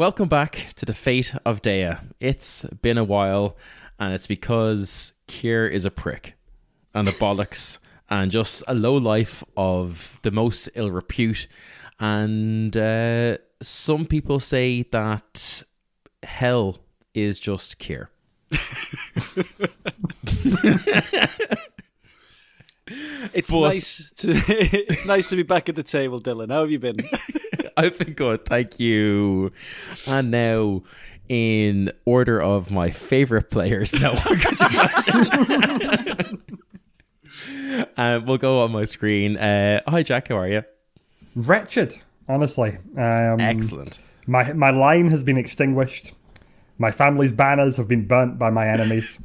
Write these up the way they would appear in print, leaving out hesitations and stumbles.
welcome back to the fate of Daya. It's been a while, and it's because Kier is a prick and a bollocks and just a low life of the most ill repute. And some people say that hell is just Kier. It's nice to be back at the table, Dylan. How have you been? I've been good, thank you. And now, in order of my favourite players, no, could you imagine? We'll go on my screen. Hi, Jack, how are you? Wretched, honestly. Excellent. My line has been extinguished. My family's banners have been burnt by my enemies.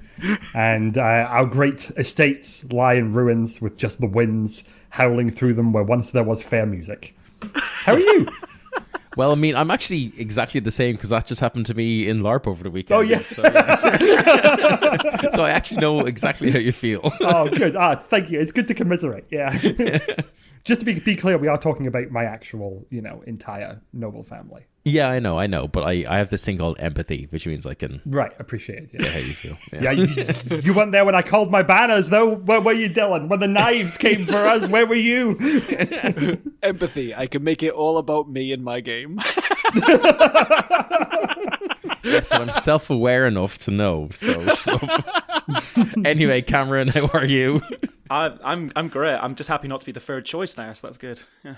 And our great estates lie in ruins with just the winds howling through them where once there was fair music. How are you? Well, I mean, I'm actually exactly the same because that just happened to me in LARP over the weekend. Oh, yeah. So I actually know exactly how you feel. Oh, good. Thank you. It's good to commiserate. Yeah. Just to be clear, we are talking about my actual, entire noble family. Yeah, I know. But I have this thing called empathy, which means I can... Right, appreciate it. Yeah, how you feel. Yeah, you weren't there when I called my banners, though. Where were you, Dylan? When the knives came for us, where were you? Empathy. I can make it all about me in my game. Yes, well, I'm self-aware enough to know. So, anyway, Cameron, how are you? I'm great. I'm just happy not to be the third choice now, so that's good. Yeah.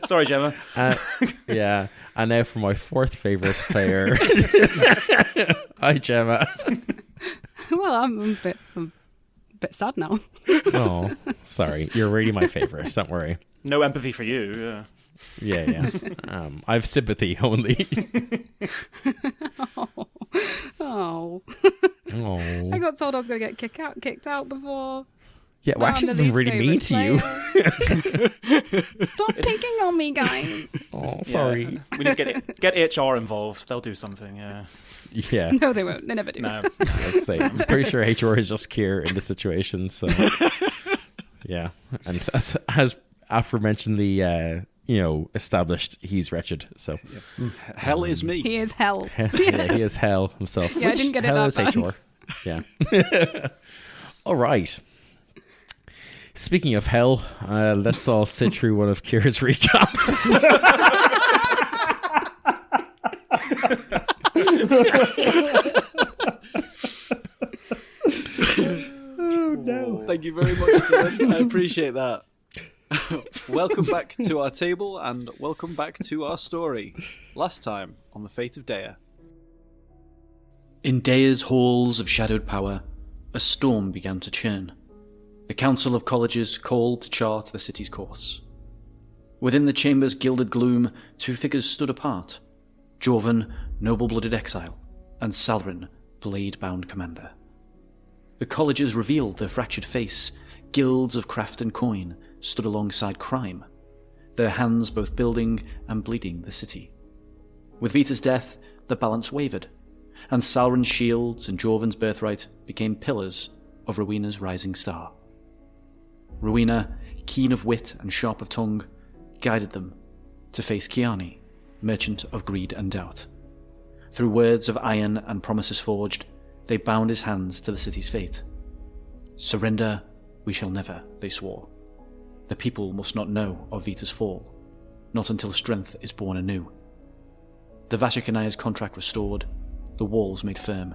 Sorry, Gemma. Yeah, and now for my fourth favourite player. Hi, Gemma. Well, I'm a bit sad now. Oh, sorry. You're really my favourite. Don't worry. No empathy for you. Yeah. Yeah. I have sympathy only. Oh. I got told I was going to get kicked out before. Yeah, well, actually, been really mean to you. Stop picking on me, guys. Oh, sorry. Yeah. We need to get HR involved. They'll do something. Yeah. Yeah. No, they won't. They never do. No. Let's say I'm pretty sure HR is just Kier in the situation. So, yeah, and as aforementionedly, established, he's wretched. So, Hell is me. He is hell. Yeah, he is hell himself. Yeah, I didn't get it hell that is bad. HR. Yeah. All right. Speaking of hell, let's all sit through one of Kier's recaps. Oh, no. Thank you very much, Dylan. I appreciate that. Welcome back to our table and welcome back to our story. Last time on the fate of Daya. In Daya's halls of shadowed power, a storm began to churn. The Council of Colleges called to chart the city's course. Within the chamber's gilded gloom, two figures stood apart. Jorvin, noble-blooded exile, and Salryn, blade-bound commander. The colleges revealed their fractured face. Guilds of craft and coin stood alongside crime, their hands both building and bleeding the city. With Vita's death, the balance wavered, and Salryn's shields and Jorvin's birthright became pillars of Rowena's rising star. Rowena, keen of wit and sharp of tongue, guided them to face Kiani, merchant of greed and doubt. Through words of iron and promises forged, they bound his hands to the city's fate. Surrender we shall never, they swore. The people must not know of Vita's fall, not until strength is born anew. The Vashjek Inaia's contract restored, the walls made firm,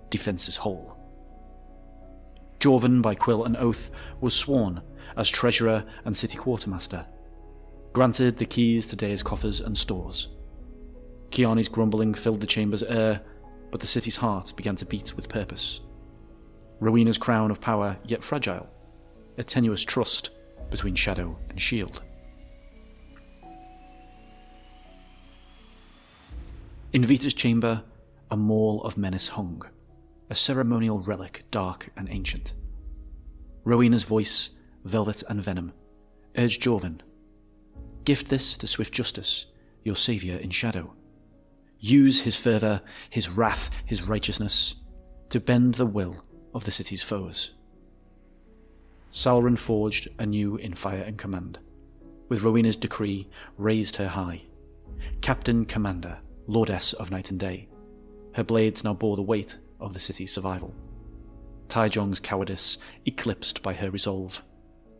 defences whole. Jorvin, by quill and oath, was sworn as treasurer and city quartermaster, granted the keys to Daya's coffers and stores. Kiani's grumbling filled the chamber's air, but the city's heart began to beat with purpose. Rowena's crown of power, yet fragile, a tenuous trust between shadow and shield. In Vita's chamber, a maul of menace hung, a ceremonial relic dark and ancient. Rowena's voice, velvet and venom, urged Jorvin, gift this to swift justice, your saviour in shadow. Use his fervour, his wrath, his righteousness, to bend the will of the city's foes. Salryn forged anew in fire and command, with Rowena's decree raised her high, captain commander lordess of night and day. Her blades now bore the weight of the city's survival. Taijong's cowardice eclipsed by her resolve,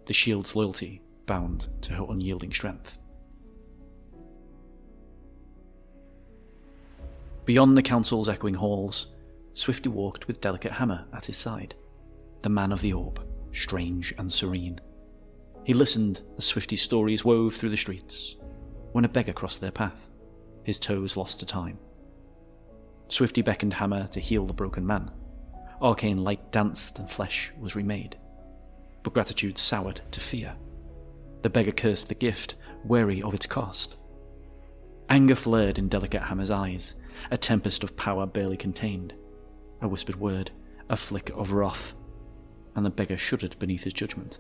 the shield's loyalty bound to her unyielding strength. Beyond the council's echoing halls, Swifty walked with delicate hammer at his side, the man of the orb, strange and serene. He listened as Swifty's stories wove through the streets, when a beggar crossed their path, his toes lost to time. Swifty beckoned Hammer to heal the broken man. Arcane light danced and flesh was remade, but gratitude soured to fear. The beggar cursed the gift, wary of its cost. Anger flared in delicate Hammer's eyes, a tempest of power barely contained. A whispered word, a flick of wrath, and the beggar shuddered beneath his judgment.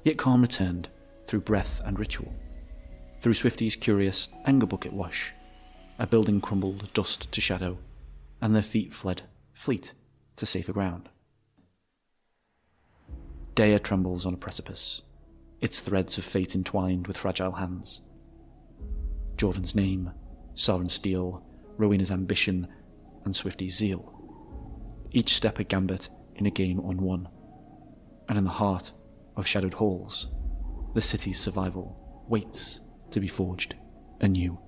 Yet calm returned, through breath and ritual. Through Swifty's curious anger bucket wash, a building crumbled dust to shadow, and their feet fled, fleet, to safer ground. Daya trembles on a precipice, its threads of fate entwined with fragile hands. Jorvin's name, Salryn's steel, Rowena's ambition, and Swifty's zeal. Each step a gambit in a game unwon. And in the heart of shadowed halls, the city's survival waits to be forged anew.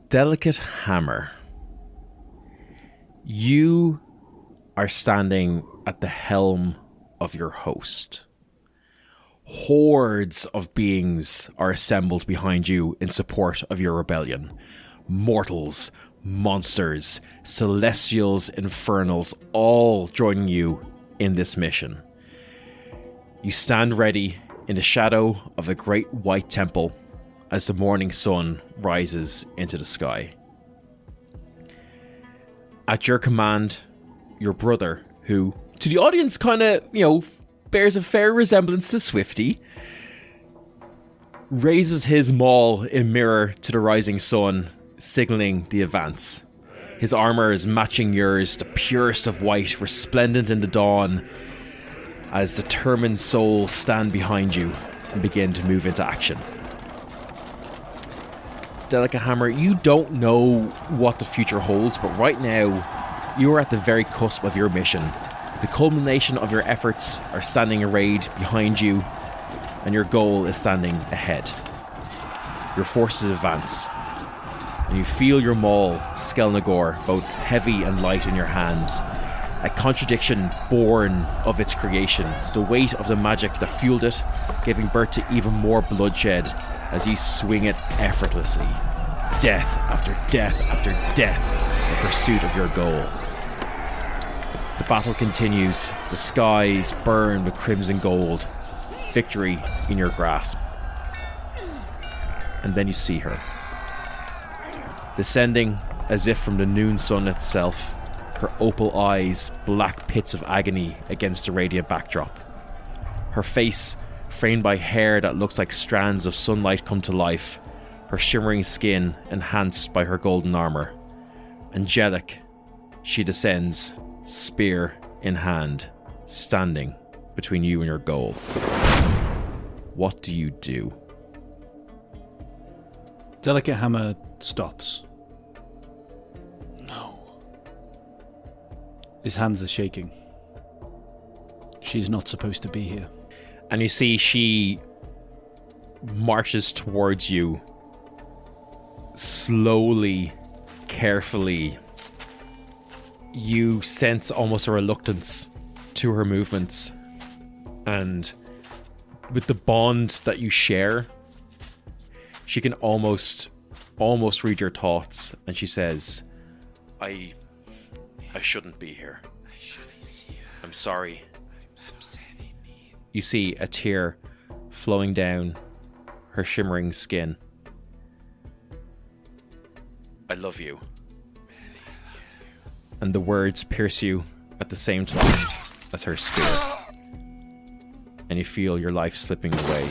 Delicate Hammer. You are standing at the helm of your host. Hordes of beings are assembled behind you in support of your rebellion. Mortals, monsters, celestials, infernals, all joining you in this mission. You stand ready in the shadow of a great white temple as the morning sun rises into the sky. At your command, your brother, who to the audience kind of, bears a fair resemblance to Swifty, raises his maul in mirror to the rising sun, signaling the advance. His armor is matching yours, the purest of white, resplendent in the dawn, as determined souls stand behind you and begin to move into action. Delicate Hammer, you don't know what the future holds, but right now, you are at the very cusp of your mission. The culmination of your efforts are standing arrayed behind you, and your goal is standing ahead. Your forces advance, and you feel your maul, Skelnagor, both heavy and light in your hands. A contradiction born of its creation, the weight of the magic that fueled it, giving birth to even more bloodshed as you swing it effortlessly. Death after death after death in pursuit of your goal. The battle continues, the skies burn with crimson gold, victory in your grasp. And then you see her. Descending as if from the noon sun itself, her opal eyes black pits of agony against the radiant backdrop. Her face, framed by hair that looks like strands of sunlight come to life, her shimmering skin enhanced by her golden armor. Angelic, she descends, spear in hand, standing between you and your goal. What do you do? Delicate Hammer stops. No. His hands are shaking. She's not supposed to be here. And you see she marches towards you, slowly, carefully. You sense almost a reluctance to her movements, and with the bond that you share, she can almost read your thoughts, and she says, I shouldn't be here. I'm sorry. You see a tear flowing down her shimmering skin. I love you. And the words pierce you at the same time as her spirit. And you feel your life slipping away.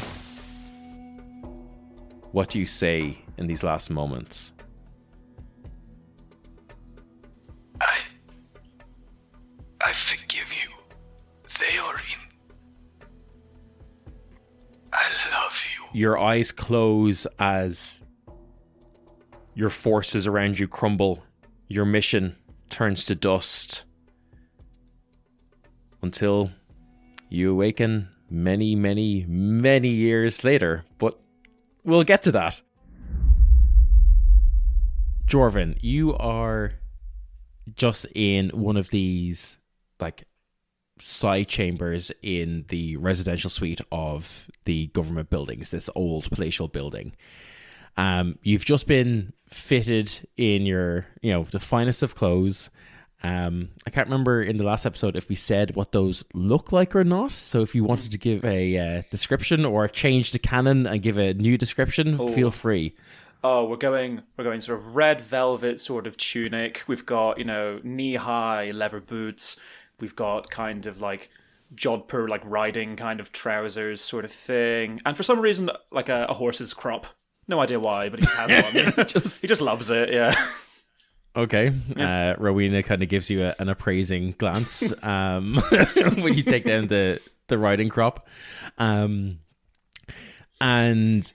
What do you say in these last moments? I forgive you. They are in. I love you. your eyes close as your forces around you crumble. Your mission turns to dust until you awaken many, many, many years later. But we'll get to that. Jorvin, you are just in one of these like side chambers in the residential suite of the government buildings, this old palatial building. You've just been fitted in your, the finest of clothes. I can't remember in the last episode if we said what those look like or not. So if you wanted to give a description or change the canon and give a new description, feel free. Oh, we're going sort of red velvet sort of tunic. We've got, knee-high leather boots. We've got kind of like jodhpur, like riding kind of trousers sort of thing. And for some reason, like a horse's crop. No idea why, but he just has one. He just loves it, yeah. Okay. Rowena kind of gives you an appraising glance when you take down the riding crop. And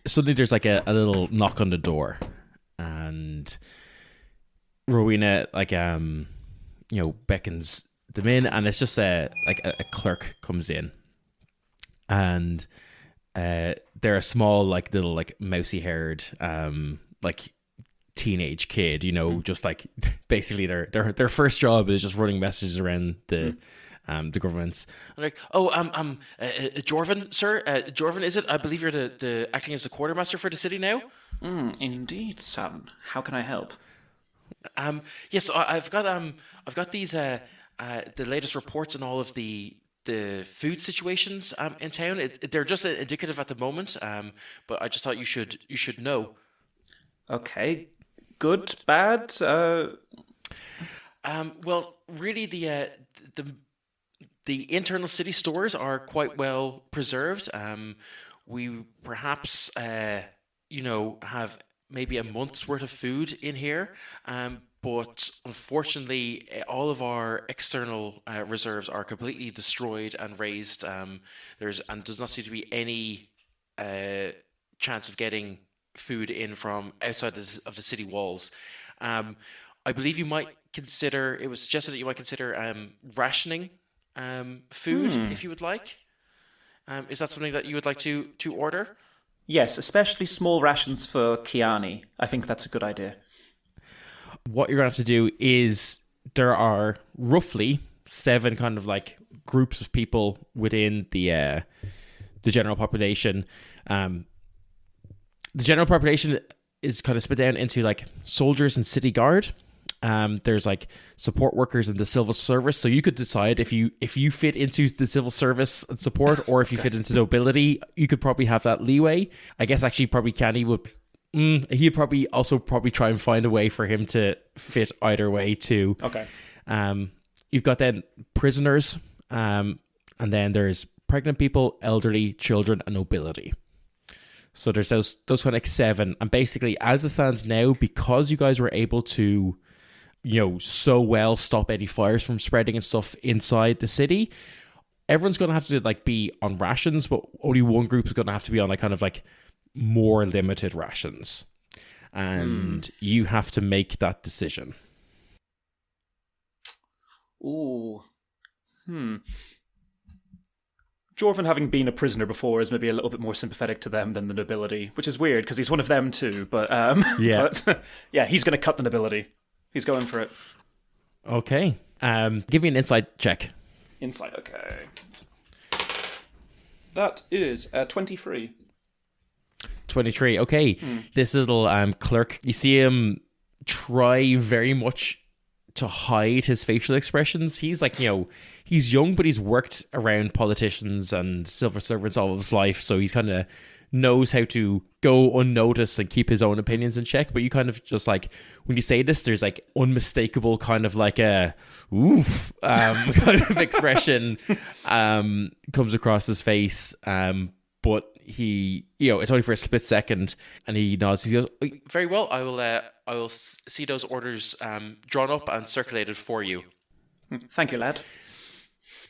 suddenly there's like a little knock on the door. And Rowena beckons them in, and it's just a clerk comes in. And they're a small, like little, like mousy haired, like teenage kid, just like basically their first job is just running messages around the governments. I'm like, Jorvin, sir, Jorvin, is it? I believe you're the acting as the quartermaster for the city now. Indeed, son. How can I help? Yes, I've got these the latest reports on all of the food situations in town. They're just indicative at the moment, but I just thought you should know. Okay, good, bad. Well, really, the internal city stores are quite well preserved. We perhaps have maybe a month's worth of food in here. But unfortunately, all of our external reserves are completely destroyed and razed. Does not seem to be any chance of getting food in from outside of the city walls. I believe you might consider. It was suggested that you might consider rationing food if you would like. Is that something that you would like to order? Yes, especially small rations for Kiani. I think that's a good idea. What you're going to have to do is there are roughly 7 kind of like groups of people within the general population. The general population is kind of split down into like soldiers and city guard. There's like support workers in the civil service. So you could decide if you fit into the civil service and support, or if you fit into nobility. You could probably have that leeway. I guess actually probably Canny would. He'd probably try and find a way for him to fit either way too. Okay. You've got then prisoners, and then there's pregnant people, elderly, children, and nobility. So there's those kind of like 7. And basically, as it stands now, because you guys were able to, so well stop any fires from spreading and stuff inside the city, everyone's going to have to like be on rations, but only one group is going to have to be on like kind of like more limited rations. And you have to make that decision. Ooh. Jorvin, having been a prisoner before, is maybe a little bit more sympathetic to them than the nobility, which is weird because he's one of them too. But yeah, but, yeah, he's going to cut the nobility. He's going for it. Okay. Give me an insight check. Insight. Okay. That is 23. 23. Okay. This little clerk, you see him try very much to hide his facial expressions. He's like, he's young, but he's worked around politicians and civil servants all of his life. So he's kind of knows how to go unnoticed and keep his own opinions in check. But you kind of just like, when you say this, there's like unmistakable kind of like a oof kind of expression comes across his face. But he, it's only for a split second, and he nods. He goes, "Very well. I will see those orders drawn up and circulated for you." Thank you, lad.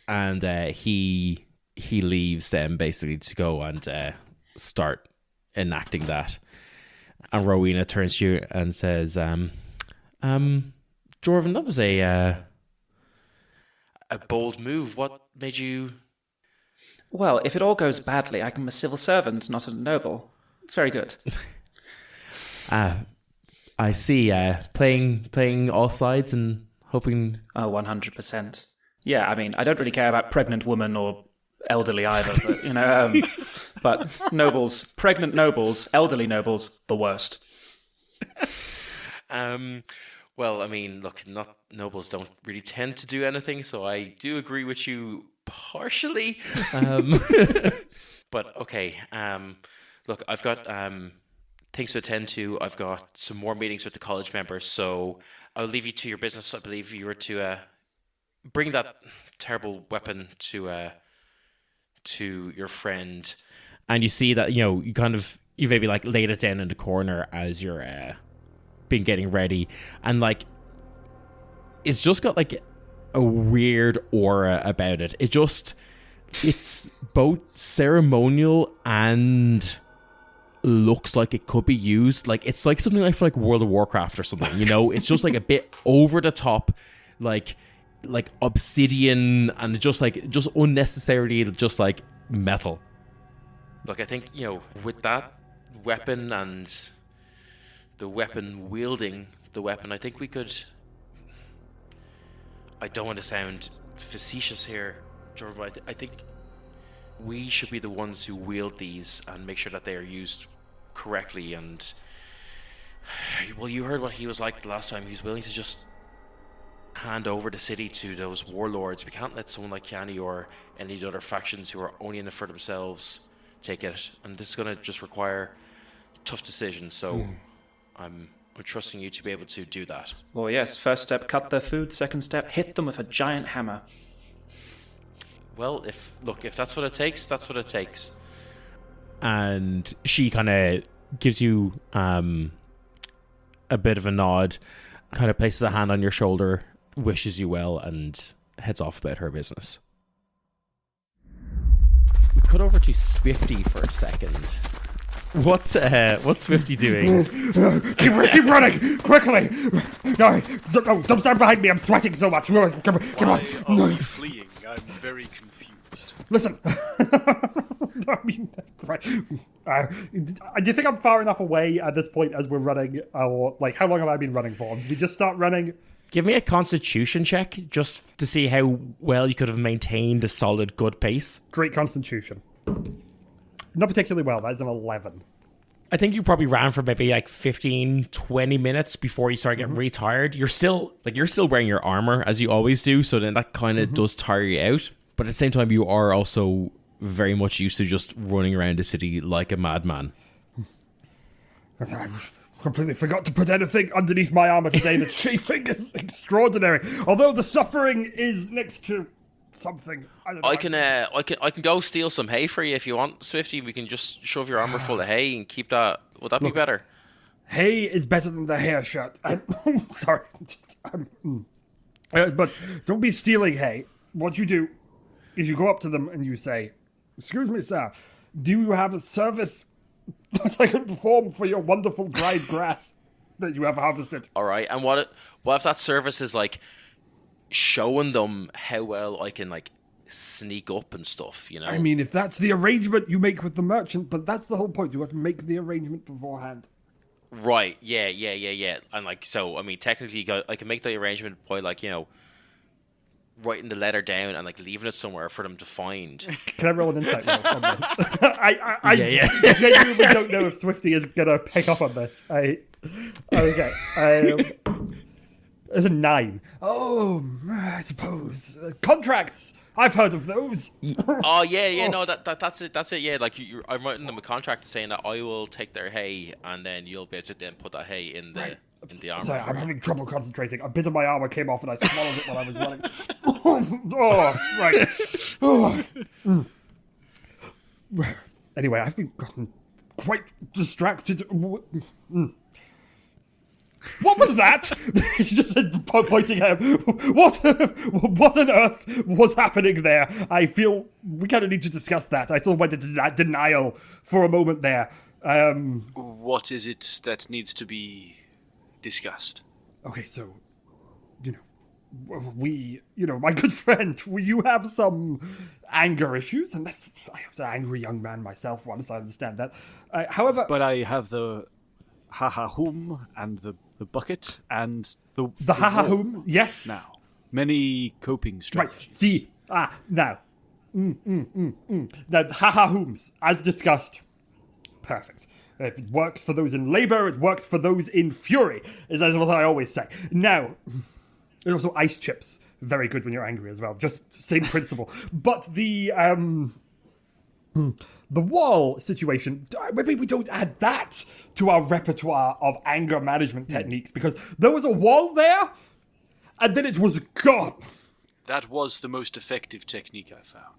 And he leaves them basically to go and start enacting that. And Rowena turns to you and says, Jorvin, that was a bold move. What made you... Well, if it all goes badly, I am a civil servant, not a noble. It's very good. I see. Playing all sides and hoping... Oh, 100%. Yeah, I mean, I don't really care about pregnant women or elderly either, but, you know... but nobles, pregnant nobles, elderly nobles, the worst. Well, I mean, look, not nobles don't really tend to do anything, so I do agree with you partially. But okay, look, I've got things to attend to. I've got some more meetings with the college members, so I'll leave you to your business. I believe you were to bring that terrible weapon to your friend, and you see that you maybe like laid it down in the corner as you're been getting ready, and like it's just got like a weird aura about it. It's both ceremonial and looks like it could be used. Like it's like something like for like World of Warcraft or something, you know? It's just like a bit over the top, like obsidian, and just unnecessarily just like metal. Look, I think, with that weapon and the weapon wielding the weapon, I think we could... I don't want to sound facetious here, Jorvin, but I think we should be the ones who wield these and make sure that they are used correctly. And, well, you heard what he was like the last time. He's willing to just hand over the city to those warlords. We can't let someone like Kiani or any of the other factions who are only in it for themselves take it. And this is going to just require tough decisions. So I'm trusting you to be able to do that. Well, yes, first step, cut their food. Second step, hit them with a giant hammer. Well, if that's what it takes, that's what it takes. And she kind of gives you a bit of a nod, kind of places a hand on your shoulder, wishes you well, and heads off about her business. We cut over to Swifty for a second. What's Swifty doing? keep running quickly! No, don't stand behind me. I'm sweating so much. Come on. Why are we fleeing? I'm very confused. Listen. I mean, right. Do you think I'm far enough away at this point as we're running, or like how long have I been running for? Did we just start running? Give me a Constitution check just to see how well you could have maintained a solid, good pace. Great Constitution. Not particularly well. That is an 11. I think you probably ran for maybe like 15, 20 minutes before you start getting really tired. You're still wearing your armor as you always do, so then that kind of does tire you out. But at the same time, you are also very much used to just running around the city like a madman. I completely forgot to put anything underneath my armor today. The chafing is extraordinary. Although the suffering is next to something. I can go steal some hay for you if you want, Swifty. We can just shove your armor full of hay and keep that. Would that be better? Hay is better than the hair shirt. Sorry. But don't be stealing hay. What you do is you go up to them and you say, "Excuse me, sir, do you have a service that I can perform for your wonderful dried grass that you have harvested?" All right. And what if that service is like showing them how well I can like sneak up and stuff, you know? I mean, if that's the arrangement you make with the merchant, but that's the whole point. You have to make the arrangement beforehand. Right. Yeah. And like, so, I mean, technically I can make the arrangement by like, writing the letter down and like leaving it somewhere for them to find. Can I roll an insight roll on this? I genuinely don't know if Swifty is gonna pick up on this. Okay. There's a 9. Oh, I suppose contracts. I've heard of those. Oh yeah. No, that's it. Yeah, like I'm writing them a contract saying that I will take their hay, and then you'll be able to then put that hay in the armor. Sorry, I'm having trouble concentrating. A bit of my armor came off, and I swallowed it while I was running. Anyway, I've been gotten quite distracted. What was that? He just said, pointing at him. What on earth was happening there? I feel we kind of need to discuss that. I still went into denial for a moment there. What is it that needs to be discussed? Okay, so, my good friend, you have some anger issues, and I have an angry young man myself, once I understand that. However... But I have the ha-ha-hum and the bucket and the ha-ha-hum, yes. now. Many coping strategies. Right, see, now. Now, ha-ha-hums, as discussed, perfect. If it works for those in labour, it works for those in fury, is what I always say. Now, there's also ice chips. Very good when you're angry as well. Just same principle. But the wall situation, maybe we don't add that to our repertoire of anger management techniques, because there was a wall there, and then it was gone. That was the most effective technique I found.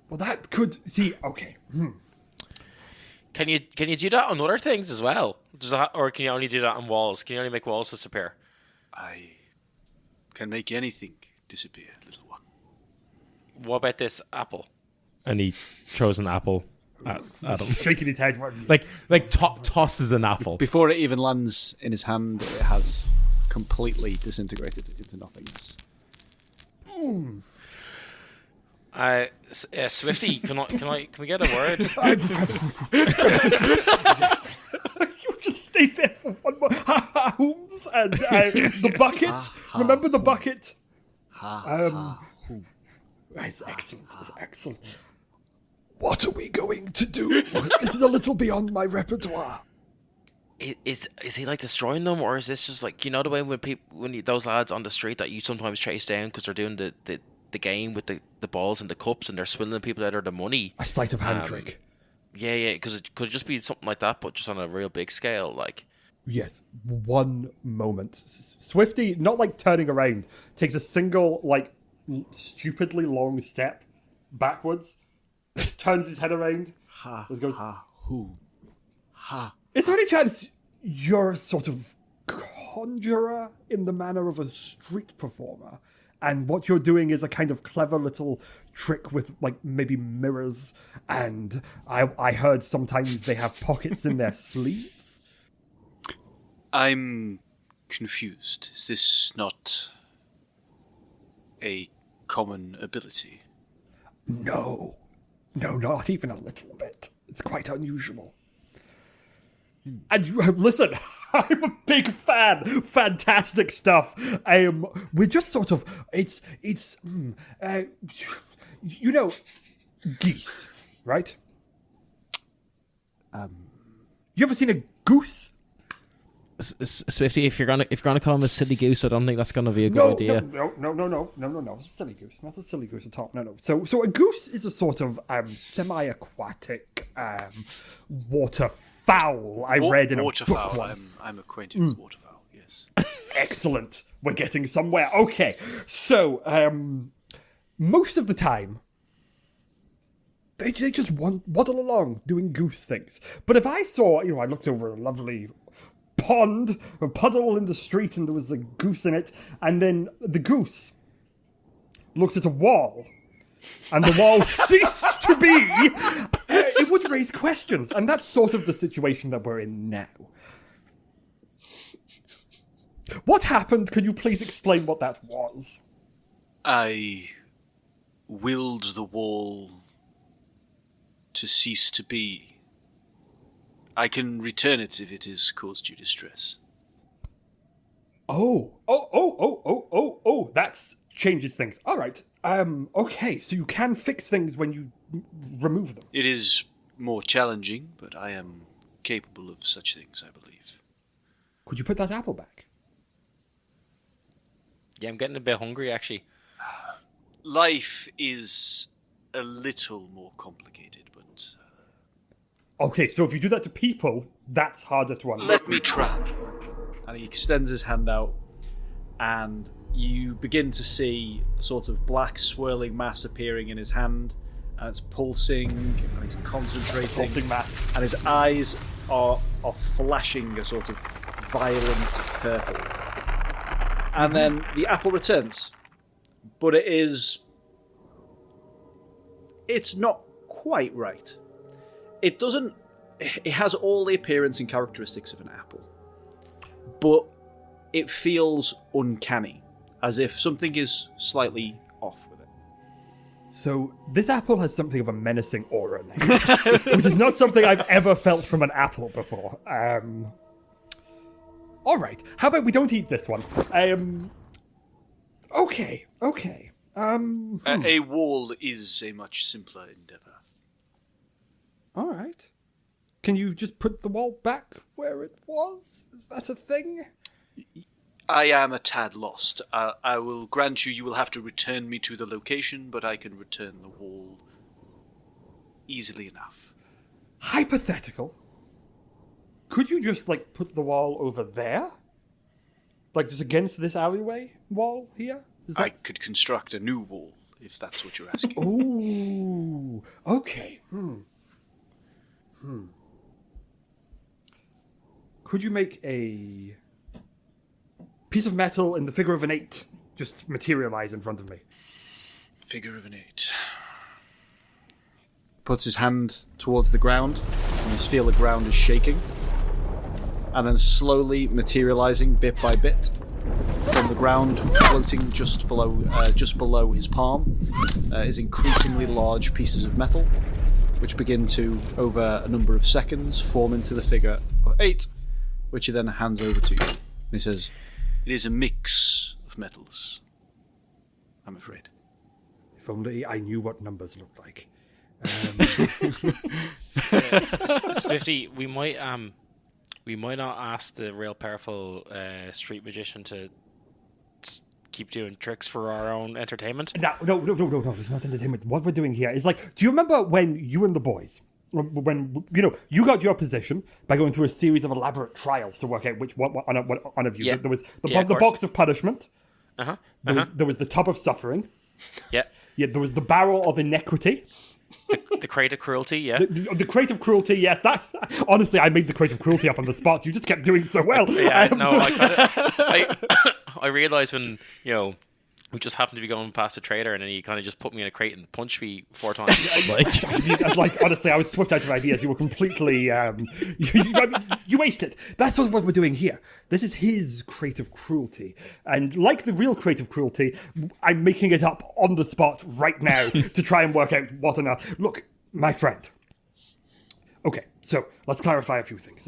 Well, that could... See, okay. Can you do that on other things as well? Or can you only do that on walls? Can you only make walls disappear? I can make anything disappear, little one. What about this apple? And he throws an apple at him. Shaking his head. Tosses an apple. Before it even lands in his hand, it has completely disintegrated into nothingness. Swifty, can we get a word? You just stay there for one more. Ha-ha-hums and the bucket. Remember the bucket? It's excellent. It's excellent. What are we going to do? This is a little beyond my repertoire. Is he like destroying them, or is this just like, the way when those lads on the street that you sometimes chase down because they're doing the game with the balls and the cups and they're swindling people out of the money? A sleight of hand trick. Yeah, because it could just be something like that, but just on a real big scale, like. Yes, one moment. Swifty, not like turning around, takes a single, stupidly long step backwards, turns his head around, goes, Is there any chance you're a sort of conjurer in the manner of a street performer? And what you're doing is a kind of clever little trick with, maybe mirrors. And I heard sometimes they have pockets in their sleeves. I'm confused. Is this not a common ability? No, not even a little bit. It's quite unusual. And listen, I'm a big fan. Fantastic stuff. We're just sort of, geese, right? You ever seen a goose? Swifty, if you're gonna call him a silly goose, I don't think that's gonna be a good idea. No. It's a silly goose, not a silly goose at all. No. So a goose is a sort of semi-aquatic waterfowl. I read in a book once. I'm acquainted with waterfowl. Yes. Excellent. We're getting somewhere. Okay. So most of the time, they just waddle along doing goose things. But if I saw, I looked over a lovely pond, a puddle in the street, and there was a goose in it, and then the goose looked at a wall, and the wall ceased to be, it would raise questions. And that's sort of the situation that we're in now. What happened? Could you please explain what that was? I willed the wall to cease to be. I can return it if it has caused you distress. Oh, that changes things. All right. Okay, so you can fix things when you remove them. It is more challenging, but I am capable of such things, I believe. Could you put that apple back? Yeah, I'm getting a bit hungry, actually. Life is a little more complicated, but... Okay, so if you do that to people, that's harder to unlock. Let me try. And he extends his hand out, and you begin to see a sort of black swirling mass appearing in his hand, and it's pulsing, and he's concentrating. Pulsing mass. And his eyes are flashing a sort of violent purple. And then the apple returns, but it's not quite right. It doesn't... It has all the appearance and characteristics of an apple. But it feels uncanny, as if something is slightly off with it. So this apple has something of a menacing aura now, which is not something I've ever felt from an apple before. All right, how about we don't eat this one? Okay. A wall is a much simpler endeavour. All right. Can you just put the wall back where it was? Is that a thing? I am a tad lost. I will grant you will have to return me to the location, but I can return the wall easily enough. Hypothetical. Could you just, put the wall over there? Just against this alleyway wall here? I could construct a new wall, if that's what you're asking. Ooh, okay. Could you make a piece of metal in the figure of an 8 just materialize in front of me? Figure of an 8. Puts his hand towards the ground, and you feel the ground is shaking. And then slowly materializing bit by bit from the ground, floating just below his palm, is increasingly large pieces of metal, which begin to, over a number of seconds, form into the figure of 8, which he then hands over to you. And he says, "It is a mix of metals, I'm afraid." If only I knew what numbers looked like. Swifty, we might not ask the real powerful street magician to keep doing tricks for our own entertainment. No, it's not entertainment. What we're doing here is do you remember when you and the boys, when you got your position by going through a series of elaborate trials to work out which one of you? Yeah. There was the box of punishment. There was the tub of suffering. Yeah. Yeah. There was the barrel of iniquity. The crate of cruelty, yeah. The crate of cruelty, yes. That honestly, I made the crate of cruelty up on the spot. You just kept doing so well. Yeah, no, I realised when we just happened to be going past a trader, and then he kind of just put me in a crate and punched me 4 times. Honestly, I was swift out of ideas. You were completely you aced it. That's what we're doing here. This is his crate of cruelty, and like the real crate of cruelty, I'm making it up on the spot right now to try and work out what on earth. Look, my friend. Okay, so let's clarify a few things.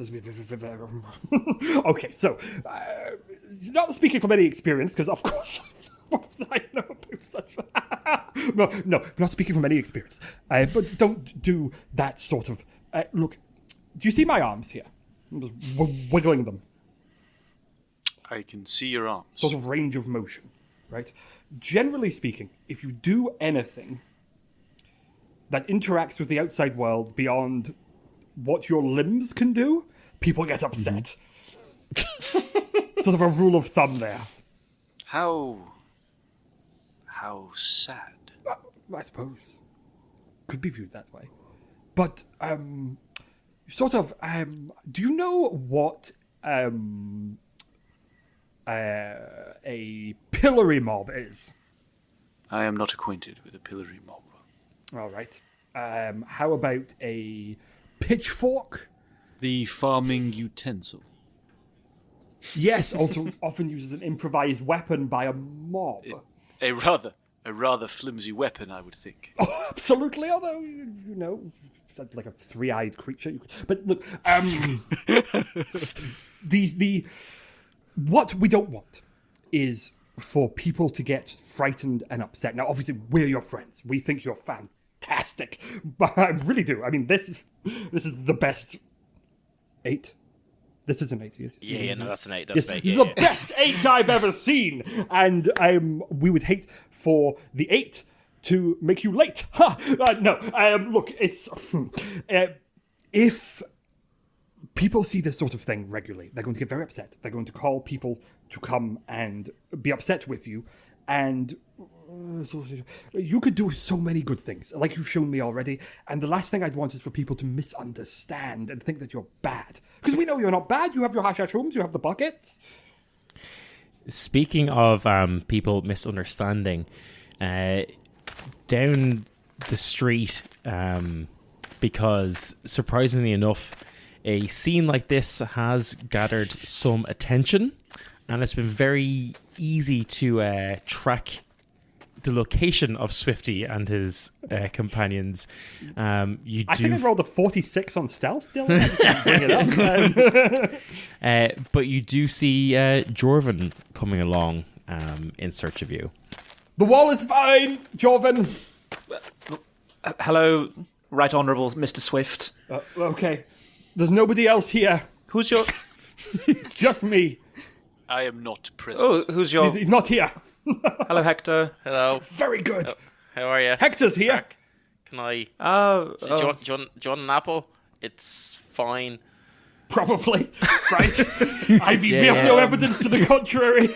Okay, so not speaking from any experience, because of course. I know about such. No, not speaking from any experience. But don't do that sort of. Look, do you see my arms here? I'm just wiggling them. I can see your arms. Sort of range of motion, right? Generally speaking, if you do anything that interacts with the outside world beyond what your limbs can do, people get upset. Sort of a rule of thumb there. How sad. I suppose. Could be viewed that way. But, do you know what a pillory mob is? I am not acquainted with a pillory mob. All right. How about a pitchfork? The farming utensil. Yes, also often used as an improvised weapon by a mob. A rather flimsy weapon, I would think. Oh, absolutely. Although, like a 3-eyed creature. But look, what we don't want is for people to get frightened and upset. Now, obviously, we're your friends. We think you're fantastic, but I really do. I mean, this is the best 8. This is an 8. Yeah, no, that's an 8. This is the best 8 I've ever seen. And we would hate for the 8 to make you late. No, look, it's... if people see this sort of thing regularly, they're going to get very upset. They're going to call people to come and be upset with you. And you could do so many good things, like you've shown me already. And the last thing I'd want is for people to misunderstand and think that you're bad. Because we know you're not bad. You have your hash rooms, you have the buckets. Speaking of people misunderstanding, down the street because, surprisingly enough, a scene like this has gathered some attention, and it's been very easy to track the location of Swifty and his companions. I think I rolled a 46 on stealth, Dylan. I just didn't bring it up. But you do see Jorvin coming along in search of you. The wall is fine, Jorvin. Hello, Right Honourable Mr. Swift. Okay. There's nobody else here. Who's your... It's just me. I am not present. Oh, who's your... He's not here. Hello, Hector. Hello. Very good. How are you? Hector's here. Can I... Oh, Do you want an apple? It's fine. Probably. Right. We have no evidence to the contrary.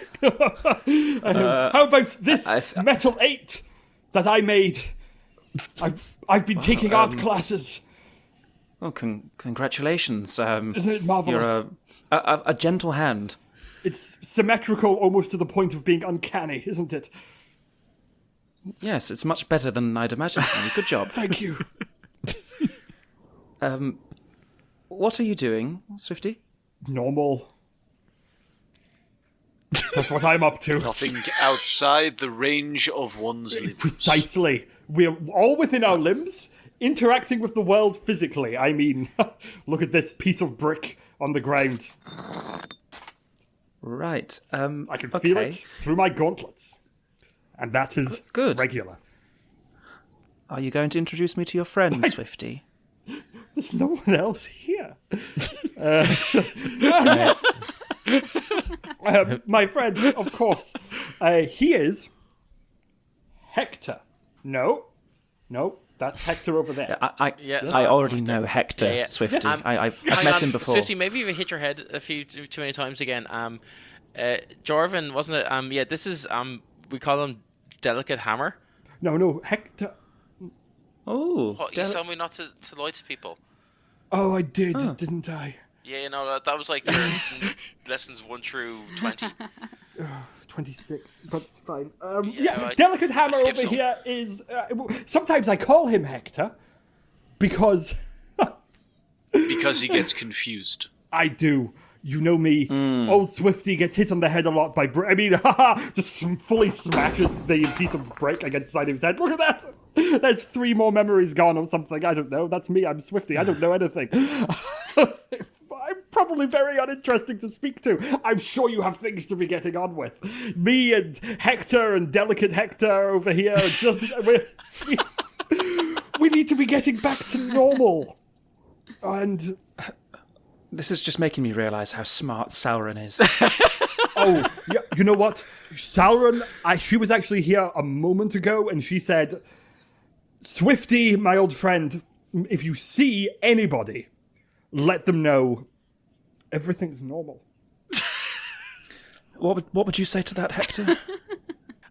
How about this metal 8 that I made? I've been taking art classes. Oh, congratulations. Isn't it marvellous? You're a gentle hand. It's symmetrical almost to the point of being uncanny, isn't it? Yes, it's much better than I'd imagined. Good job. Thank you. What are you doing, Swifty? Normal. That's what I'm up to. Nothing outside the range of one's limbs. Precisely. We're all within our limbs, interacting with the world physically. I mean, look at this piece of brick on the ground. Right. I can feel it through my gauntlets. And that is good. Regular. Are you going to introduce me to your friend, Swifty? There's no one else here. My friend, of course. He is Hector. No, that's Hector over there. I already know Hector, Swifty. I've met him before. Swifty, maybe you've hit your head a few too many times again. Jorvin, wasn't it? This is we call him Delicate Hammer. No, Hector. Oh, you told me not to lie to people. Oh, I did, didn't I? Yeah, that was like your lessons 1 through 20. 26, but it's fine. Delicate Hammer over here is... sometimes I call him Hector, because... Because he gets confused. I do. You know me. Old Swifty gets hit on the head a lot by... just fully smashes the piece of brick against the side of his head. Look at that! There's 3 more memories gone or something. I don't know. That's me. I'm Swifty. I don't know anything. I'm probably very uninteresting to speak to. I'm sure you have things to be getting on with. Me and Hector and Delicate Hector over here are just... we need to be getting back to normal. And... This is just making me realise how smart Salryn is. Oh, yeah, you know what? Salryn, she was actually here a moment ago, and she said, Swifty, my old friend, if you see anybody, let them know everything's normal. What would you say to that, Hector?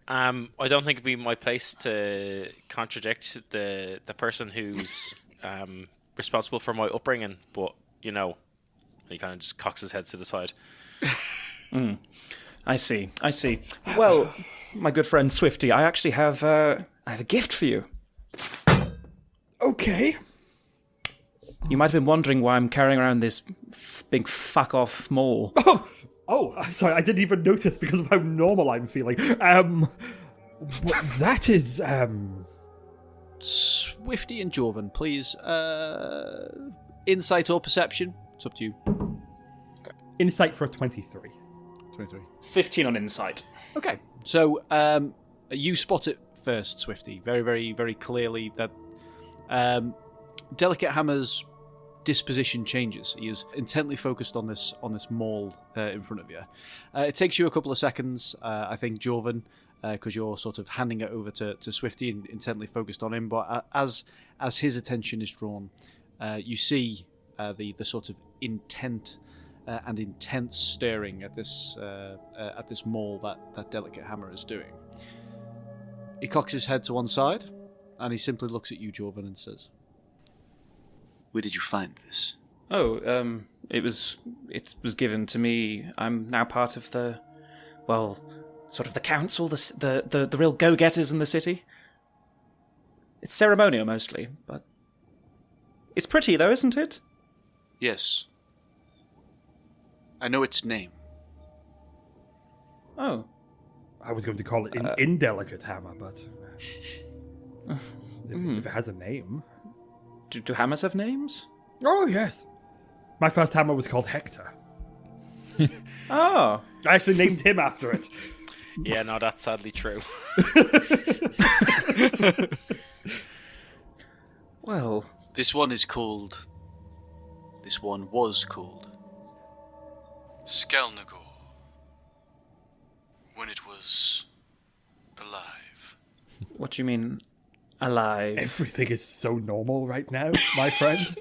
I don't think it'd be my place to contradict the person who's responsible for my upbringing, but, he kind of just cocks his head to the side. I see. Well, my good friend Swifty, I actually have a gift for you. Okay. You might have been wondering why I'm carrying around this big fuck-off mole. Oh, sorry, I didn't even notice because of how normal I'm feeling. That is, Swifty and Jorvin, please. Insight or perception? It's up to you. Insight for a 23. 15 on insight. Okay, so you spot it first, Swifty, very, very, very clearly that Delicate Hammer's disposition changes. He is intently focused on this mall in front of you. It takes you a couple of seconds, I think, Jorvin, because you're sort of handing it over to Swifty and intently focused on him. But as his attention is drawn, you see the sort of intent and intense staring at this mall that Delicate Hammer is doing. He cocks his head to one side, and he simply looks at you, Jorvin, and says, Where did you find this? Oh, it was given to me. I'm now part of the council, the real go-getters in the city. It's ceremonial mostly, but it's pretty though, isn't it? Yes. I know its name. Oh. I was going to call it an indelicate hammer, but if it has a name. Do hammers have names? Oh, yes. My first hammer was called Hector. Oh. I actually named him after it. Yeah, no, that's sadly true. Well, This one was called Skelnagor. When it was alive. what do you mean, alive? Everything is so normal right now, my friend.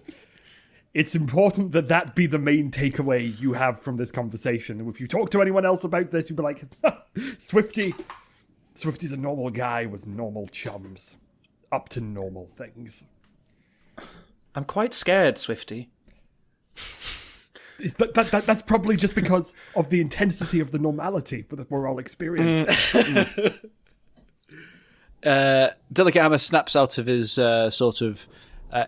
It's important that that be the main takeaway you have from this conversation. If you talk to anyone else about this, you'll be like, Swifty's a normal guy with normal chums. Up to normal things. I'm quite scared, Swifty. That's probably just because of the intensity of the normality that we're all experiencing. Delicate Hammer snaps out of his sort of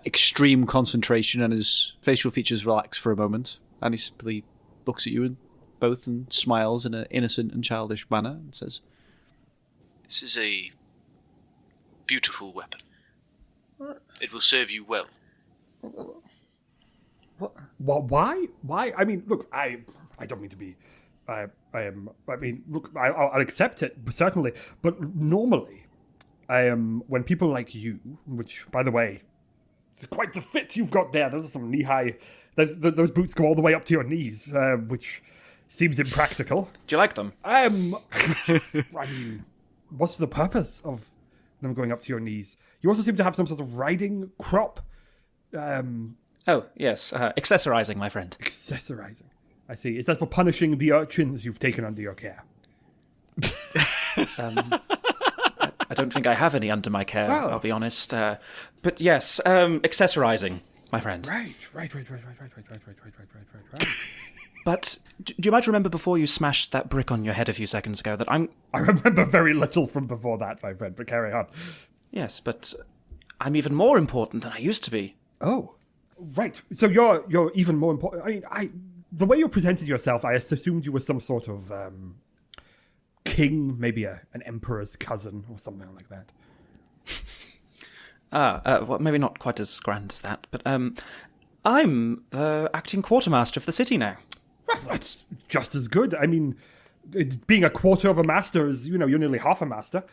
extreme concentration, and his facial features relax for a moment, and he simply looks at you both and smiles in an innocent and childish manner and says, This is a beautiful weapon. It will serve you well. Well, why? Why? I mean, look, I don't mean to be. I'll accept it, certainly. But normally, when people like you, which, by the way, it's quite the fit you've got there. Those are some knee-high. Those boots go all the way up to your knees, which seems impractical. Do you like them? I mean, what's the purpose of them going up to your knees? You also seem to have some sort of riding crop. Oh, yes. Accessorizing, my friend. Accessorizing. I see. Is that for punishing the urchins you've taken under your care? I don't think I have any under my care, Oh. I'll be honest. But yes, accessorizing, my friend. Right. But do you might remember before you smashed that brick on your head a few seconds ago that I'm... I remember very little from before that, my friend, but carry on. Yes, but I'm even more important than I used to be. Oh, right. So you're even more important. I mean, the way you presented yourself, I assumed you were some sort of king, maybe an emperor's cousin or something like that. Well, maybe not quite as grand as that, but I'm the acting quartermaster of the city now. Well, that's just as good. I mean, being a quarter of a master is, you're nearly half a master.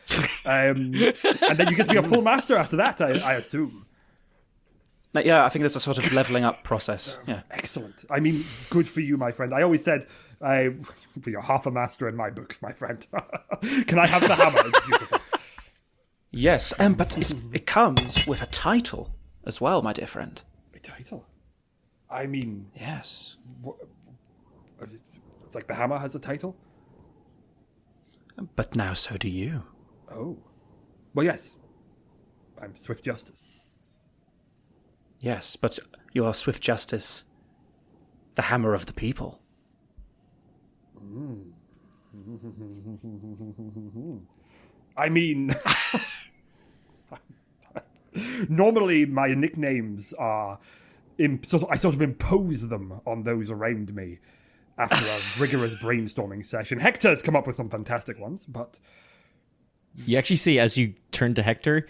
And then you get to be a full master after that, I assume. Yeah, I think there's a sort of leveling up process. Yeah. Excellent. I mean, good for you, my friend. I always said, you're half a master in my book, my friend. Can I have the hammer? It's beautiful. Yes, but it comes with a title as well, my dear friend. A title? I mean... Yes. It's like the hammer has a title? But now so do you. Oh. Well, yes. I'm Swift Justice. Yes, but you're Swift Justice, the hammer of the people. I mean... Normally, my nicknames are... I sort of impose them on those around me after a rigorous brainstorming session. Hector's come up with some fantastic ones, but... You actually see, as you turn to Hector,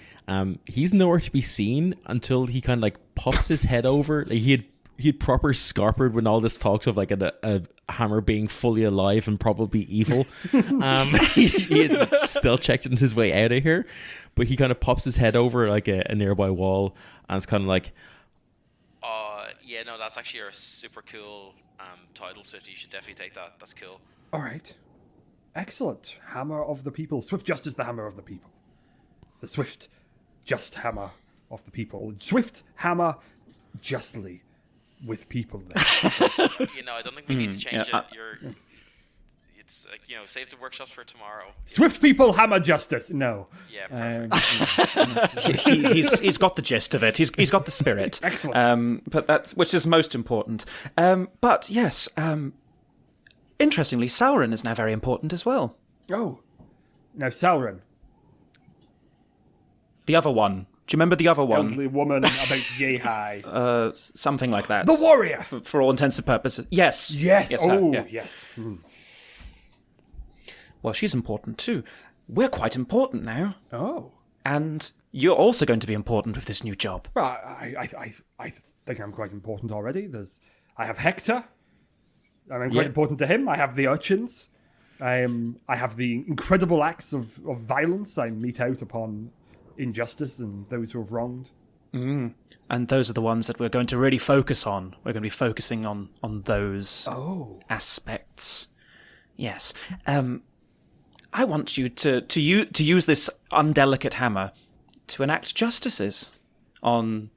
he's nowhere to be seen until he kind of like pops his head over. Like he had proper scarpered when all this talks of like a hammer being fully alive and probably evil. He had still checked in his way out of here, but he kind of pops his head over like a nearby wall, and it's kind of like, yeah, no, that's actually a super cool title, Swifty. You should definitely take that. That's cool. All right. Excellent. Hammer of the people. Swift Justice, the hammer of the people. The Swift Just hammer of the people. Swift hammer justly with people. I don't think we need to change it. It's like, save the workshops for tomorrow. Swift people hammer justice. No. Yeah, perfect. He's got the gist of it. He's got the spirit. Excellent. But that's which is most important. But yes, interestingly, Salryn is now very important as well. Oh. Now, Salryn. The other one, you remember the other one? Elderly woman about yay high. Something like that. The warrior! For all intents and purposes. Yes. Yes. Oh, yeah. yes. Mm. Well, she's important too. We're quite important now. Oh. And you're also going to be important with this new job. Well, I think I'm quite important already. I have Hector. I'm quite important to him. I have the urchins. I have the incredible acts of violence I mete out upon injustice and those who have wronged. And those are the ones that we're going to really focus on. We're going to be focusing on those aspects. Yes. I want you to use this undelicate hammer to enact justices on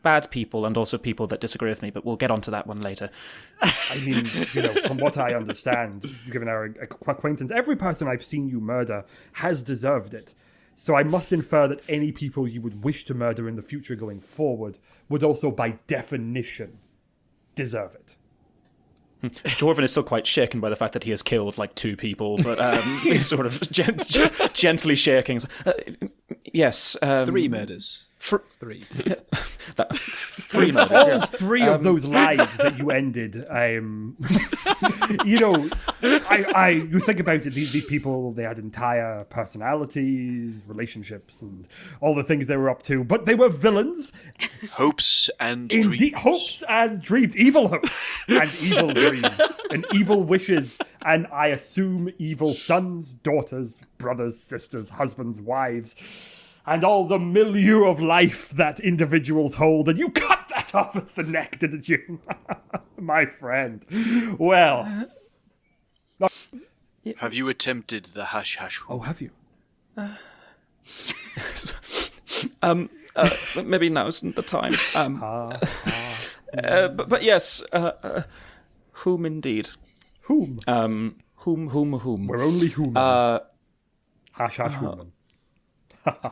bad people and also people that disagree with me, but we'll get onto that one later. I mean, from what I understand, given our acquaintance, every person I've seen you murder has deserved it. So I must infer that any people you would wish to murder in the future going forward would also, by definition, deserve it. Jorvin is still quite shaken by the fact that he has killed, 2 people, but he's sort of gently shaking. Yes. 3 murders. 3. 3 murders, All yes. 3 of those lives that you ended, you think about it, these people, they had entire personalities, relationships, and all the things they were up to, but they were villains. Hopes and Indeed, dreams. hopes and dreams. Evil hopes and evil dreams and evil wishes, and I assume evil sons, daughters, brothers, sisters, husbands, wives, and all the milieu of life that individuals hold, and you cut that off at the neck, didn't you? My friend. Well. Have you attempted the hash? Oh, have you? Maybe now isn't the time. But yes, whom indeed? Whom? Whom? We're only human. Hash human.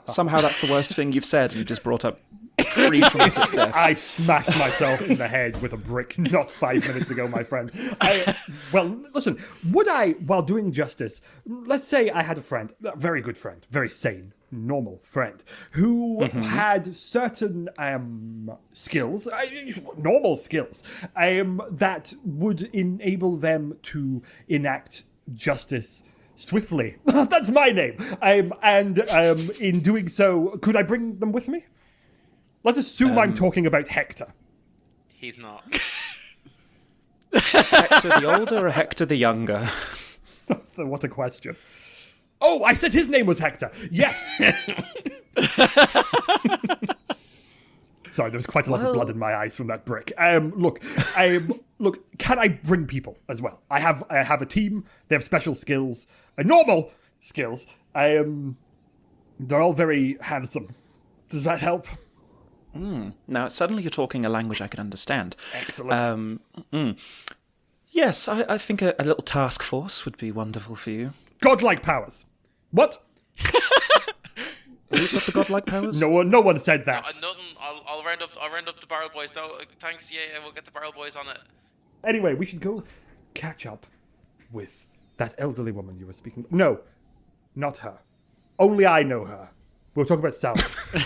Somehow that's the worst thing you've said. You just brought up 3 traumatic deaths. I smashed myself in the head with a brick not 5 minutes ago, my friend. Well, listen, would I, while doing justice, let's say I had a friend, a very good friend, very sane, normal friend, who had certain skills, normal skills, that would enable them to enact justice swiftly. That's my name. And in doing so, could I bring them with me? Let's assume I'm talking about Hector. He's not. Hector the older or Hector the younger? What a question. Oh, I said his name was Hector. Yes. Sorry, there was quite a lot of blood in my eyes from that brick. Look, can I bring people as well? I have a team. They have special skills, normal skills. They're all very handsome. Does that help? Now, suddenly you're talking a language I can understand. Excellent. Yes, I think a little task force would be wonderful for you. Godlike powers. What? Who's got the godlike powers? No one said that. Nothing. I'll round up the barrel boys. No, thanks. Yeah, we'll get the barrel boys on it. Anyway, we should go catch up with that elderly woman you were speaking. No, not her. Only I know her. We'll talk about Salryn.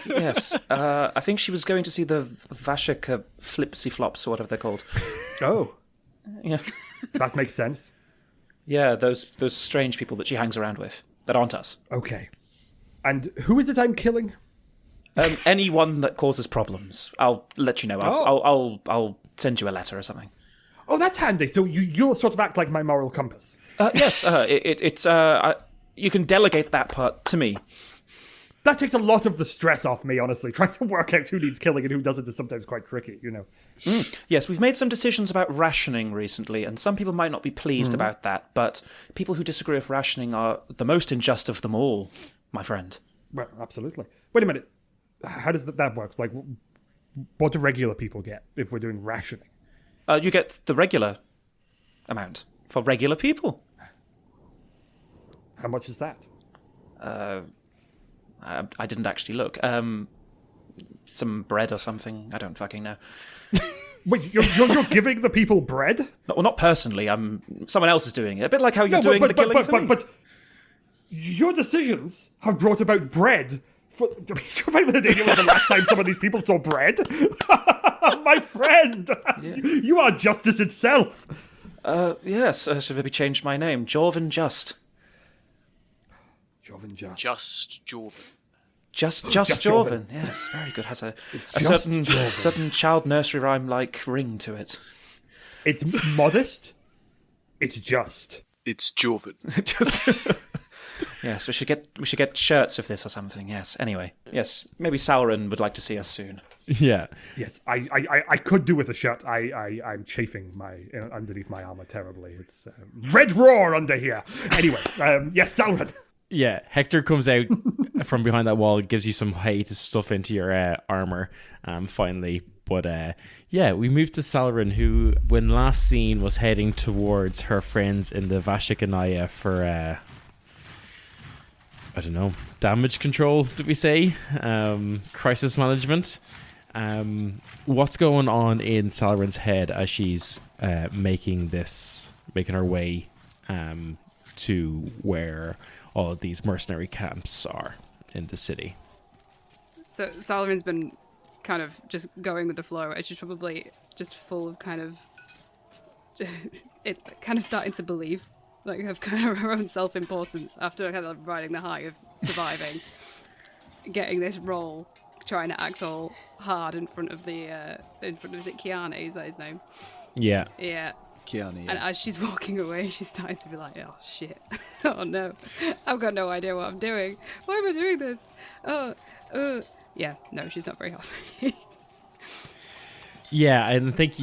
Yes, I think she was going to see the Vashjek Flipsy Flops, or whatever they're called. Oh, Yeah, that makes sense. yeah, those strange people that she hangs around with that aren't us. Okay. And who is it I'm killing? Anyone that causes problems, I'll let you know. I'll send you a letter or something. Oh, that's handy. So you'll sort of act like my moral compass. Yes, you can delegate that part to me. That takes a lot of the stress off me, honestly. Trying to work out who needs killing and who doesn't is sometimes quite tricky, you know. Yes, we've made some decisions about rationing recently, and some people might not be pleased about that, but people who disagree with rationing are the most unjust of them all, my friend. Well, absolutely. Wait a minute. How does that work? Like, what do regular people get if we're doing rationing? You get the regular amount for regular people. How much is that? I didn't actually look. Some bread or something. I don't fucking know. Wait, you're giving the people bread? No, well, not personally. Someone else is doing it. A bit like how you're doing the killing for me. But your decisions have brought about bread You're the day was the last time some of these people saw bread? My friend! Yeah. You are justice itself! Yes, I should maybe change my name. Jorvin Just. Jorvin Just. Just Jorvin. Just Jorvin. Yes, very good. Has a certain child nursery rhyme-like ring to it. It's modest. It's just. It's Jorvin. Yes, we should get shirts of this or something. Yes. Anyway, yes, maybe Salryn would like to see us soon. Yeah. Yes, I could do with a shirt. I'm chafing underneath my armor terribly. It's red roar under here. Anyway, yes, Salryn. Yeah, Hector comes out from behind that wall, gives you some height to stuff into your armor. Finally, but yeah, we moved to Salryn, who, when last seen, was heading towards her friends in the Vashjek Inaia for. I don't know, damage control, did we say? Crisis management. What's going on in Salryn's head as she's making her way to where all of these mercenary camps are in the city? So Salryn's been kind of just going with the flow, and she's probably just full of kind of starting to believe. Like, have kind of her own self-importance after kind of riding the high of surviving, getting this role, trying to act all hard in front of Kiana, is that his name? Yeah. Yeah. Kiana, yeah. And as she's walking away, she's starting to be like, oh, shit. Oh, no. I've got no idea what I'm doing. Why am I doing this? Yeah, no, she's not very happy. Yeah, I think,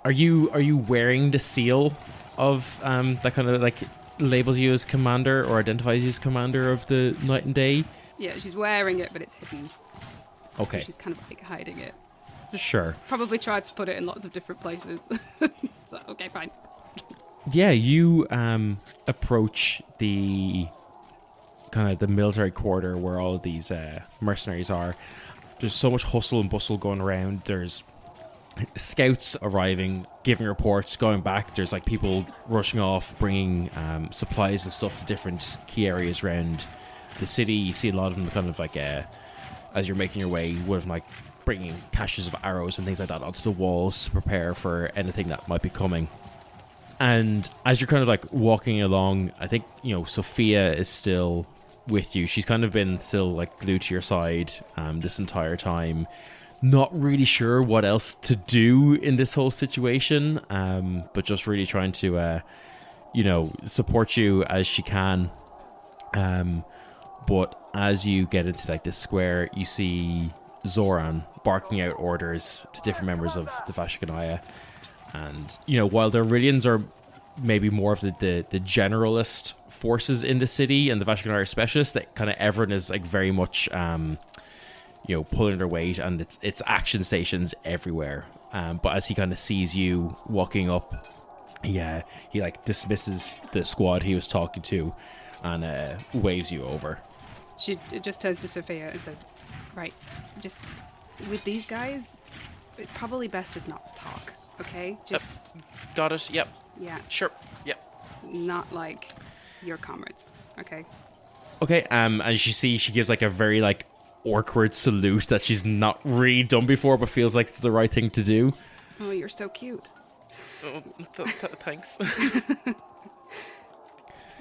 Are you wearing the seal of that kind of like labels you as commander or identifies you as commander of the Night and Day? Yeah, she's wearing it, but it's hidden. Okay. So she's kind of like hiding it. Sure. Probably tried to put it in lots of different places. So, okay, fine. Yeah, you approach the kind of the military quarter where all of these mercenaries are. There's so much hustle and bustle going around. There's scouts arriving, giving reports, going back. There's like people rushing off, bringing supplies and stuff to different key areas around the city. You see a lot of them kind of like as you're making your way, would have like bringing caches of arrows and things like that onto the walls to prepare for anything that might be coming. And as you're kind of like walking along, I think Sophia is still with you. She's kind of been still like glued to your side this entire time. Not really sure what else to do in this whole situation, but just really trying to, support you as she can. But as you get into like this square, you see Zoran barking out orders to different members of the Vashjek Inaia. And, while the Aurelians are maybe more of the generalist forces in the city and the Vashjek Inaia are specialists, that kind of everyone is like very much... pulling their weight, and it's action stations everywhere. But as he kind of sees you walking up, he like dismisses the squad he was talking to and waves you over. She just turns to Sophia and says, right, just with these guys, it's probably best just not to talk, okay? Just... Got it, yep. Yeah. Sure, yep. Not like your comrades, okay? Okay, and she gives like a very like awkward salute that she's not really done before but feels like it's the right thing to do. Oh, you're so cute. Oh, thanks.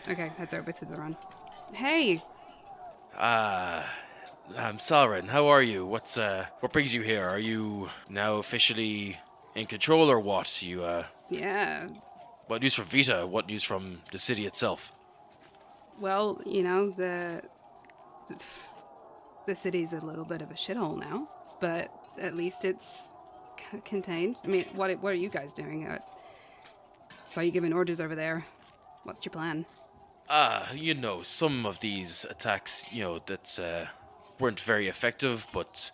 Okay, heads over to Zoran. Hey! Salryn, how are you? What brings you here? Are you now officially in control or what? Yeah. What news from Vita? What news from the city itself? Well, the city's a little bit of a shithole now, but at least it's contained. I mean, what are you guys doing? Saw you giving orders over there. What's your plan? Some of these attacks, that weren't very effective, but,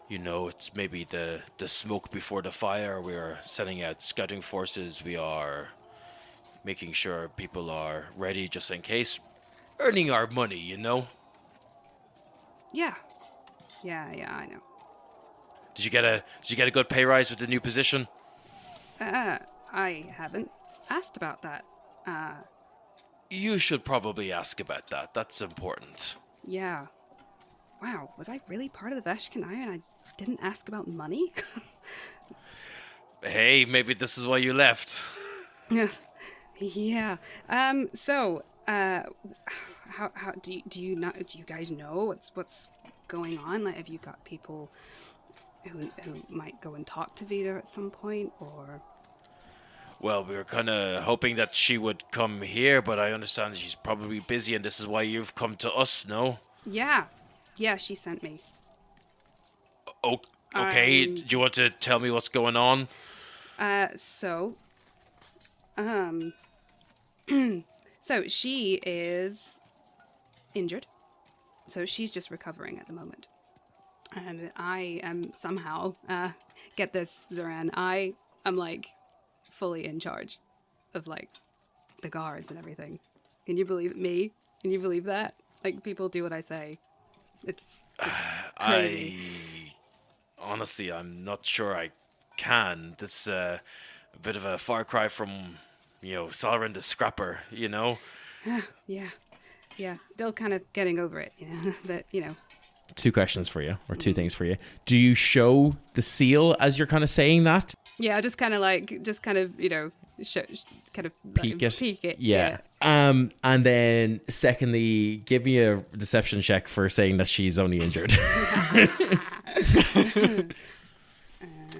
it's maybe the smoke before the fire. We are sending out scouting forces. We are making sure people are ready just in case. Earning our money, Yeah, I know. Did you get a good pay rise with the new position? I haven't asked about that. You should probably ask about that. That's important. Yeah. Wow, was I really part of the Vashjek Inaia and I didn't ask about money? Hey, maybe this is why you left. Yeah. How do you guys know what's going on? Like, have you got people who might go and talk to Vita at some point, or? Well, we were kind of hoping that she would come here, but I understand she's probably busy, and this is why you've come to us, no? Yeah, she sent me. Oh, okay. Do you want to tell me what's going on? So she is injured. So she's just recovering at the moment. And I am somehow, get this, Zoran, I am, like, fully in charge of, like, the guards and everything. Can you believe me? Can you believe that? Like, people do what I say. It's crazy. Honestly, I'm not sure I can. That's a bit of a far cry from, Salryn the Scrapper, Yeah. Still kind of getting over it, but, Two questions for you, or two things for you. Do you show the seal as you're kind of saying that? Yeah, just kind of, Peek it. Peek it. Yeah. And then secondly, give me a deception check for saying that she's only injured.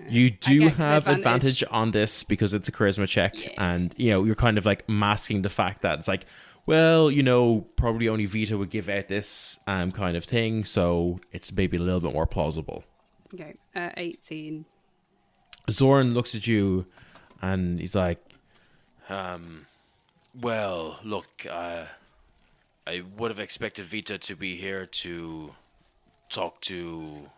You do have advantage on this because it's a charisma check, and you're kind of like masking the fact that it's like, well, probably only Vita would give out this kind of thing, so it's maybe a little bit more plausible. Okay, 18. Zoran looks at you and he's like, well, look, I would have expected Vita to be here to talk to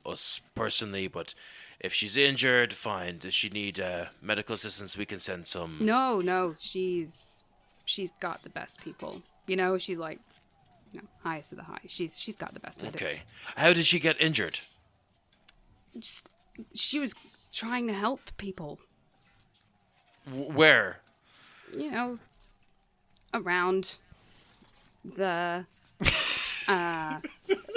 us personally, but if she's injured, fine. Does she need medical assistance? We can send some. No, she's got the best people. She's like, highest of the high. She's got the best medics. Okay. How did she get injured? She was trying to help people. Where? Around the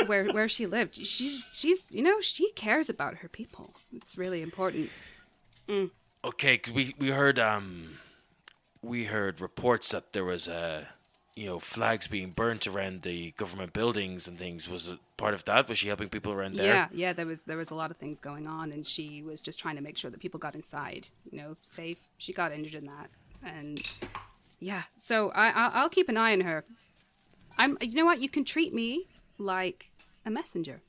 where she lived. She's she cares about her people. It's really important. Okay, 'cause we heard reports that there was flags being burnt around the government buildings and things. Was it part of that? Was she helping people around there? Yeah, there was a lot of things going on, and she was just trying to make sure that people got inside, safe. She got injured in that, and yeah. So I'll keep an eye on her. You know what? You can treat me like a messenger.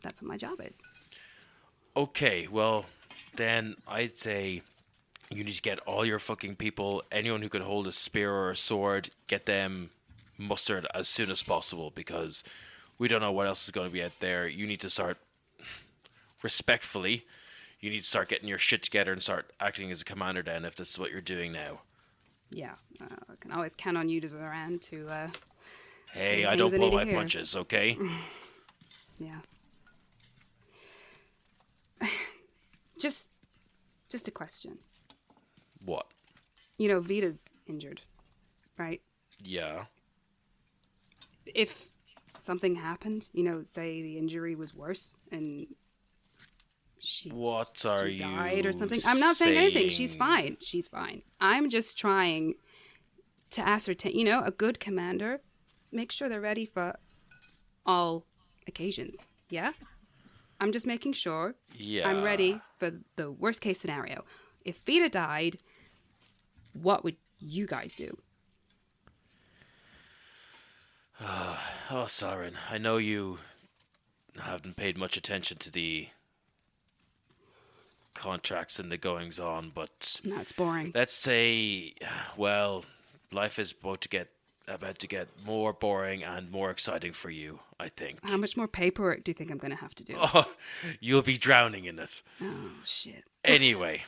That's what my job is. Okay, well, then I'd say you need to get all your fucking people, anyone who can hold a spear or a sword, get them mustered as soon as possible, because we don't know what else is going to be out there. You need to start, respectfully, you need to start getting your shit together and start acting as a commander then, if this is what you're doing now. Yeah, I can always count on you to Zoran to... Hey, I don't pull my punches, okay? Yeah. Just a question. What? Vita's injured, right? Yeah. If something happened, say the injury was worse and she died or something. I'm not saying anything. She's fine. I'm just trying to ascertain, a good commander, make sure they're ready for all occasions. Yeah? I'm just making sure I'm ready for the worst case scenario. If Vita died, what would you guys do? Oh, Salryn, I know you haven't paid much attention to the contracts and the goings on, but no, it's boring. Let's say, well, life is about to get more boring and more exciting for you, I think. How much more paperwork do you think I'm going to have to do? Oh, you'll be drowning in it. Oh, shit. Anyway,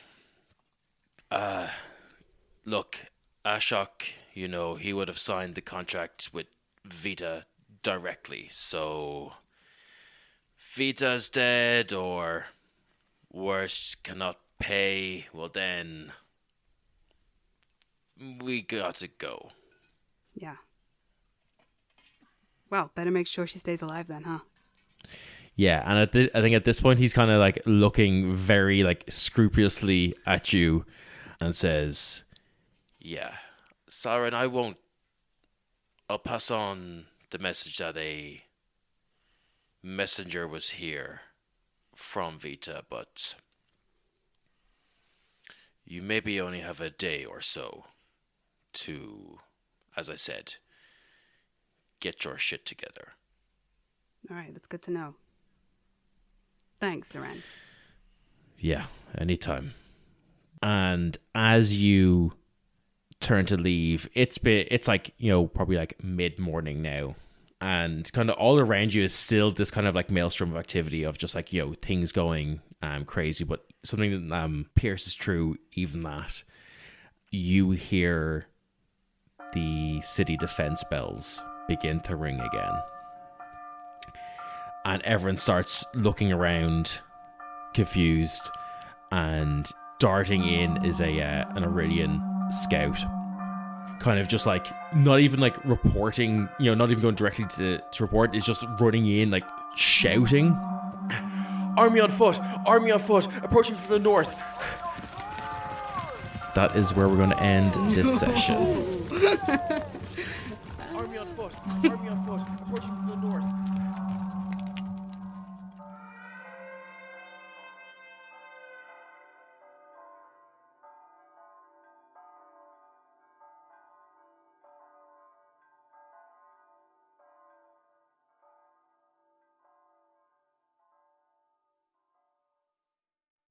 look, Ashok, he would have signed the contract with Vita directly, so Vita's dead or worse, cannot pay, well then we got to go. Yeah. Well, better make sure she stays alive then, huh? Yeah, and I think at this point he's kind of like looking very like scrupulously at you and says, Yeah. Salryn, I'll pass on the message that a messenger was here from Vita, but you maybe only have a day or so to, as I said, get your shit together. All right, that's good to know. Thanks, Salryn. yeah, anytime. And as you turn to leave, it's like, you know, probably like mid-morning now, and kind of all around you is still this kind of like maelstrom of activity of just like, you know, things going crazy, but something that pierces through even that. You hear the city defense bells begin to ring again, and everyone starts looking around confused, and darting in is an Aurelian scout, kind of just like not even like reporting, you know, not even going directly to report, is just running in like shouting, army on foot, approaching from the north. That is where we're going to end this session. Army on foot, approaching from the north.